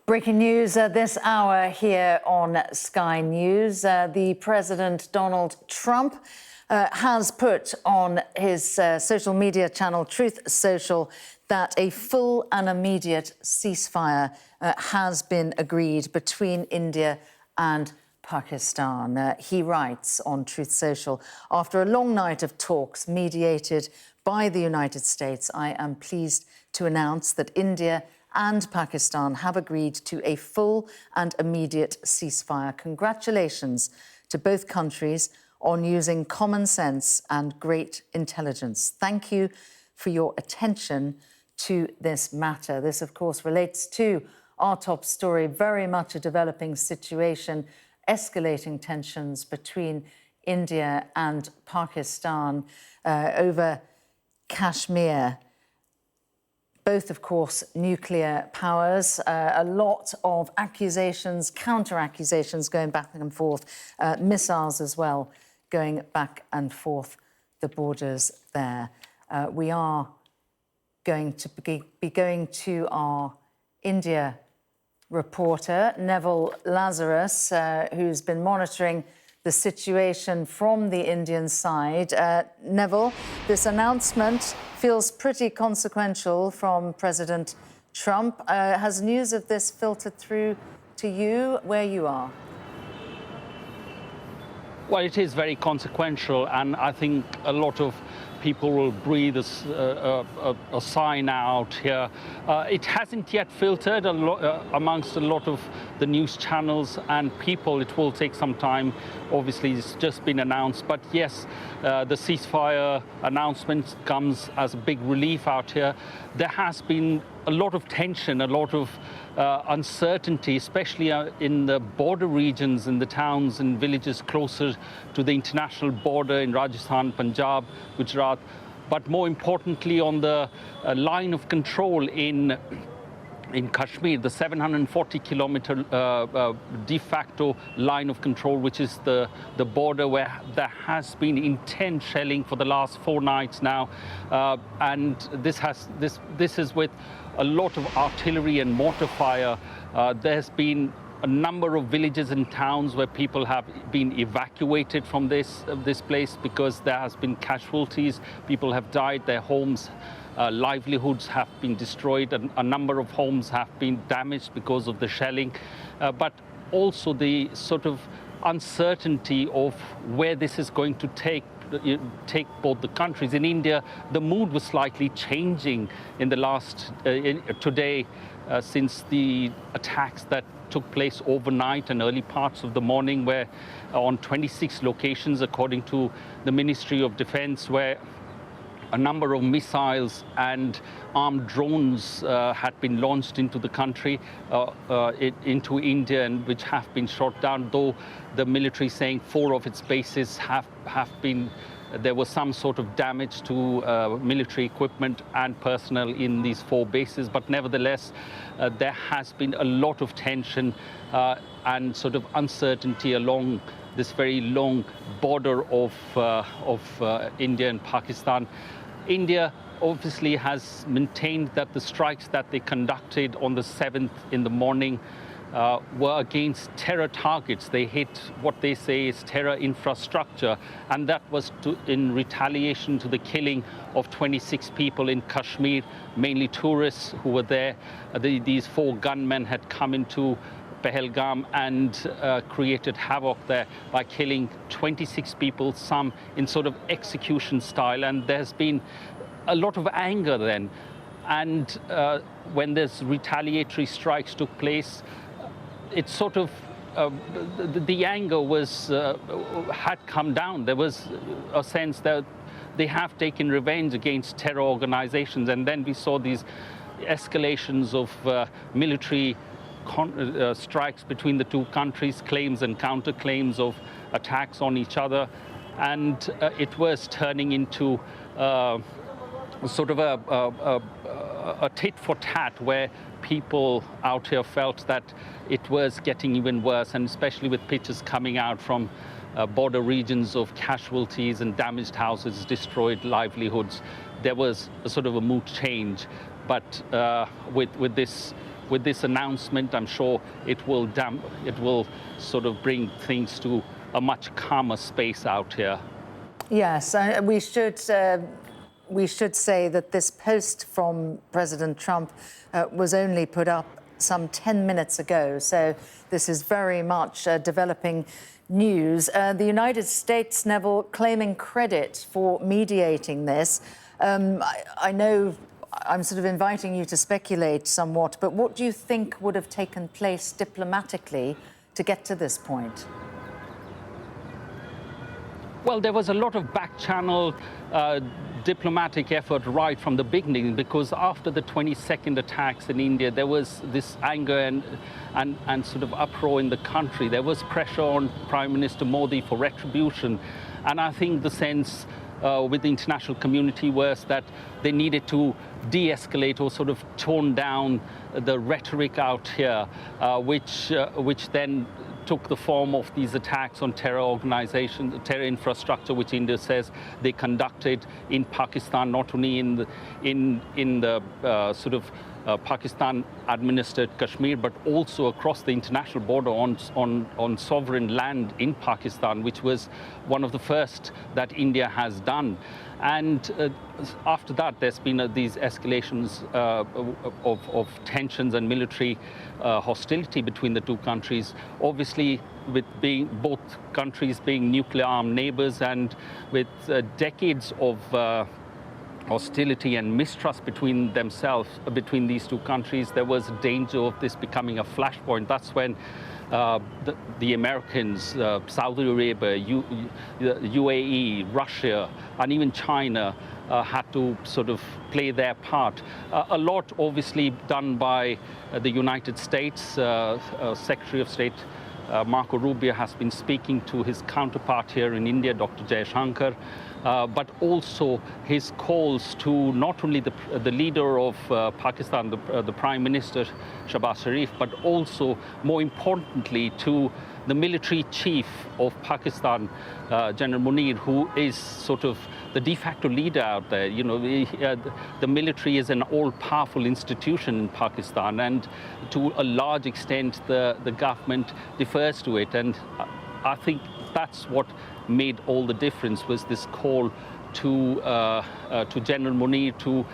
Breaking news this hour here on Sky News. The President Donald Trump has put on his social media channel Truth Social that a full and immediate ceasefire has been agreed between India and Pakistan. He writes on Truth Social, after a long night of talks mediated by the United States, I am pleased to announce that India and Pakistan have agreed to a full and immediate ceasefire. Congratulations to both countries on using common sense and great intelligence. Thank you for your attention to this matter. This, of course, relates to our top story, very much a developing situation, escalating tensions between India and Pakistan over Kashmir. Both, of course, nuclear powers, a lot of accusations, counter-accusations going back and forth, missiles as well going back and forth the borders there. We are going to be going to our India reporter, Neville Lazarus, who's been monitoring the situation from the Indian side. Neville, this announcement feels pretty consequential from President Trump. Has news of this filtered through to you where you are? Well, it is very consequential, and I think a lot of people will breathe a sigh now out here. It hasn't yet filtered amongst a lot of the news channels and people. It will take some time. Obviously, it's just been announced. But yes, the ceasefire announcement comes as a big relief out here. There has been a lot of tension, a lot of uncertainty, especially in the border regions, in the towns and villages closer to the international border in Rajasthan, Punjab, Gujarat, but more importantly on the line of control in Kashmir, the 740-kilometer de facto line of control, which is the border where there has been intense shelling for the last 4 nights now, and this is with a lot of artillery and mortar fire. There's been a number of villages and towns where people have been evacuated from this place because there has been casualties. People have died, their homes, livelihoods have been destroyed, and a number of homes have been damaged because of the shelling. But also the sort of uncertainty of where this is going to take both the countries. In India, the mood was slightly changing in the last today since the attacks that took place overnight and early parts of the morning, where on 26 locations, according to the Ministry of Defense, where a number of missiles and armed drones had been launched into the country, into India, and which have been shot down, though the military saying 4 of its bases have been, there was some sort of damage to military equipment and personnel in these 4 bases. But nevertheless, there has been a lot of tension and sort of uncertainty along this very long border of India and Pakistan. India obviously has maintained that the strikes that they conducted on the 7th in the morning were against terror targets. They hit what they say is terror infrastructure, and that was in retaliation to the killing of 26 people in Kashmir, mainly tourists who were there. These 4 gunmen had come into Pahalgam and created havoc there by killing 26 people, some in sort of execution style. And there's been a lot of anger then. And when this retaliatory strikes took place, it sort of, the anger was, had come down. There was a sense that they have taken revenge against terror organizations. And then we saw these escalations of military strikes between the 2 countries, claims and counterclaims of attacks on each other, and it was turning into sort of a tit for tat, where people out here felt that it was getting even worse, and especially with pictures coming out from border regions of casualties and damaged houses, destroyed livelihoods, there was a sort of a mood change. But with this with this announcement, I'm sure it will sort of bring things to a much calmer space out here. Yes, we should say that this post from President Trump was only put up some 10 minutes ago, so this is very much developing news. The United States, Neville, claiming credit for mediating this. I know I'm sort of inviting you to speculate somewhat, but what do you think would have taken place diplomatically to get to this point? Well, there was a lot of back-channel diplomatic effort right from the beginning, because after the 22nd attacks in India, there was this anger and sort of uproar in the country. There was pressure on Prime Minister Modi for retribution. And I think the sense with the international community was that they needed to de-escalate or sort of tone down the rhetoric out here, which then took the form of these attacks on terror organizations, terror infrastructure, which India says they conducted in Pakistan, not only in the sort of Pakistan-administered Kashmir, but also across the international border on sovereign land in Pakistan, which was one of the first that India has done. And after that, there's been these escalations of tensions and military hostility between the two countries. Obviously, with both countries being nuclear-armed neighbors, and with decades of hostility and mistrust between these two countries, there was a danger of this becoming a flashpoint. That's when the Americans, Saudi Arabia, UAE, Russia, and even China had to sort of play their part. A lot obviously done by the United States. Secretary of State Marco Rubio has been speaking to his counterpart here in India, Dr. Jaishankar, but also his calls to not only the leader of Pakistan, the Prime Minister Shahbaz Sharif, but also, more importantly, to the military chief of Pakistan, General Munir, who is sort of the de facto leader out there. You know, the military is an all-powerful institution in Pakistan, and to a large extent, the government defers to it. And I think that's what made all the difference, was this call to General Munir to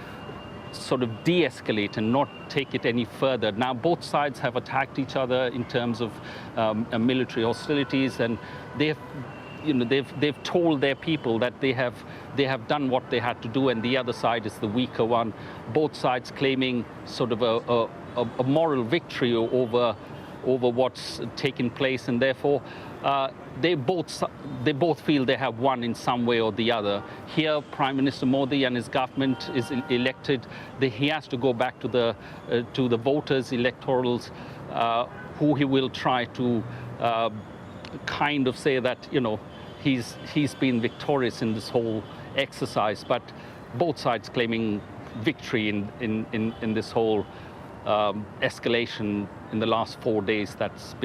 sort of de-escalate and not take it any further. Now, both sides have attacked each other in terms of military hostilities, and they've told their people that they have done what they had to do, and the other side is the weaker one. Both sides claiming sort of a moral victory over what's taken place, and therefore they both feel they have won in some way or the other. Here, Prime Minister Modi and his government is elected. He has to go back to the voters, electorals, who he will try to kind of say that, you know, he's been victorious in this whole exercise. But both sides claiming victory in this whole escalation in the last 4 days that's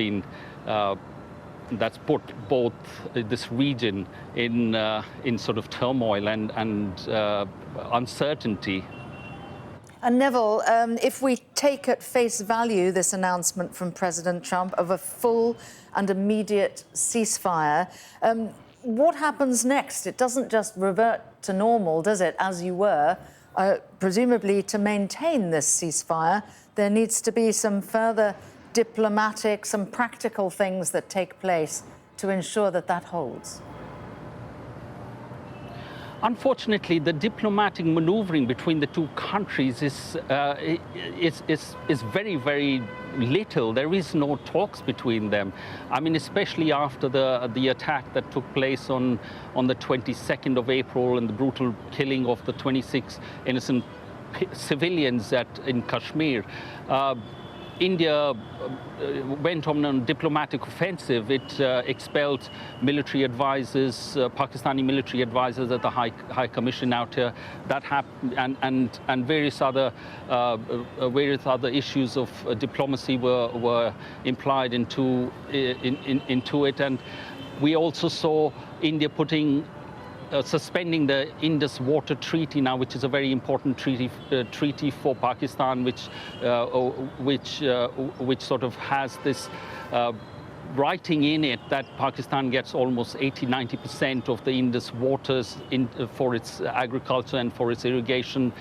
put both this region in sort of turmoil and uncertainty. And Neville, if we take at face value this announcement from President Trump of a full and immediate ceasefire, what happens next? It doesn't just revert to normal, does it, as you were? Presumably, to maintain this ceasefire, there needs to be some further diplomatic, some practical things that take place to ensure that that holds. Unfortunately, the diplomatic maneuvering between the two countries is very, very little. There is no talks between them. I mean, especially after the attack that took place on the 22nd of April and the brutal killing of the 26 innocent civilians in Kashmir. India went on a diplomatic offensive. It expelled military advisors, Pakistani military advisors at the High Commission out here. That happened, and various other issues of diplomacy were implied into it. And we also saw India putting suspending the Indus Water Treaty now, which is a very important treaty for Pakistan, which sort of has this writing in it that Pakistan gets almost 80–90% of the Indus waters for its agriculture and for its irrigation,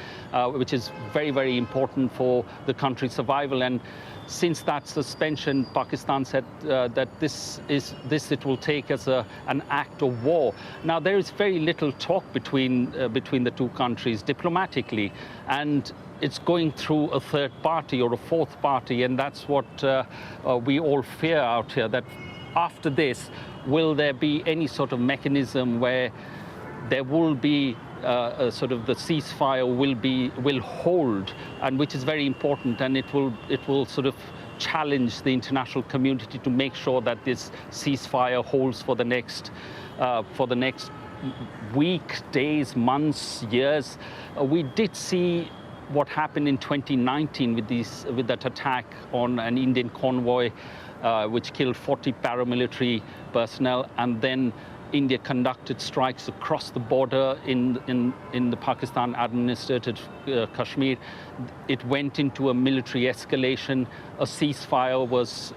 which is very, very important for the country's survival. And since that suspension, Pakistan said that this it will take as an act of war. Now, there is very little talk between the two countries diplomatically, and it's going through a third party or a fourth party, and that's what we all fear out here, that after this, will there be any sort of mechanism where there will be sort of the ceasefire will hold, and which is very important, and it will sort of challenge the international community to make sure that this ceasefire holds for the next week, days, months, years. We did see what happened in 2019 with that attack on an Indian convoy, which killed 40 paramilitary personnel, and then India conducted strikes across the border in the Pakistan-administered Kashmir. It went into a military escalation. A ceasefire was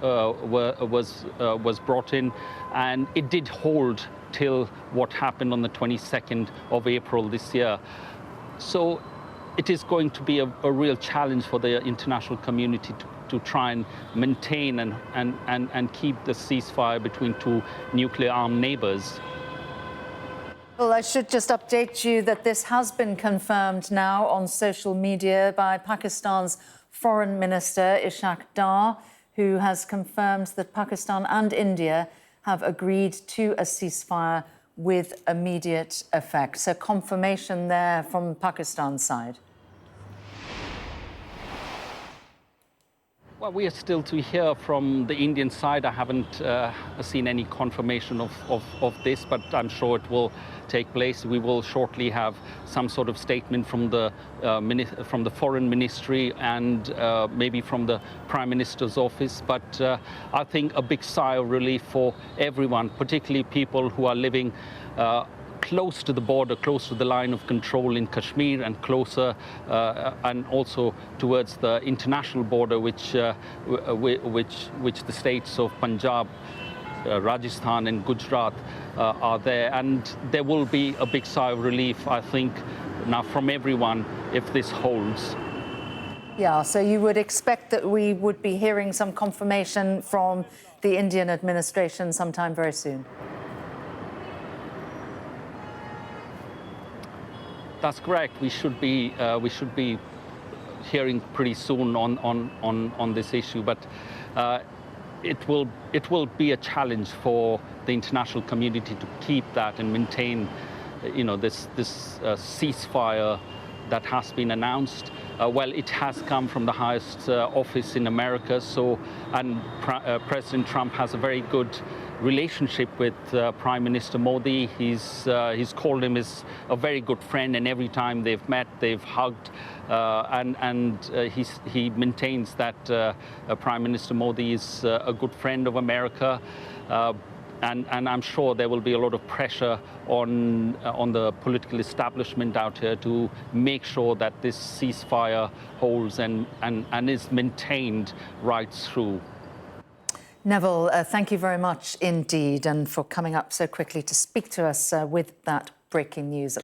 brought in, and it did hold till what happened on the 22nd of April this year. So it is going to be a real challenge for the international community to try and maintain and keep the ceasefire between two nuclear-armed neighbors. Well, I should just update you that this has been confirmed now on social media by Pakistan's Foreign Minister Ishaq Dar, who has confirmed that Pakistan and India have agreed to a ceasefire with immediate effect. So confirmation there from Pakistan's side. Well, we are still to hear from the Indian side. I haven't seen any confirmation of this, but I'm sure it will take place. We will shortly have some sort of statement from the Foreign Ministry and maybe from the Prime Minister's office. But I think a big sigh of relief for everyone, particularly people who are living close to the border, close to the line of control in Kashmir, and closer and also towards the international border, which the states of Punjab, Rajasthan and Gujarat are there. And there will be a big sigh of relief, I think, now from everyone if this holds. Yeah, so you would expect that we would be hearing some confirmation from the Indian administration sometime very soon. That's correct. We should be hearing pretty soon on this issue, but it will be a challenge for the international community to keep that and maintain, this ceasefire that has been announced. Well, it has come from the highest office in America, and President Trump has a very good relationship with Prime Minister Modi. He's called him a very good friend, and every time they've met, they've hugged, and he maintains that Prime Minister Modi is a good friend of America. And I'm sure there will be a lot of pressure on the political establishment out here to make sure that this ceasefire holds and is maintained right through. Neville, thank you very much indeed, and for coming up so quickly to speak to us with that breaking news.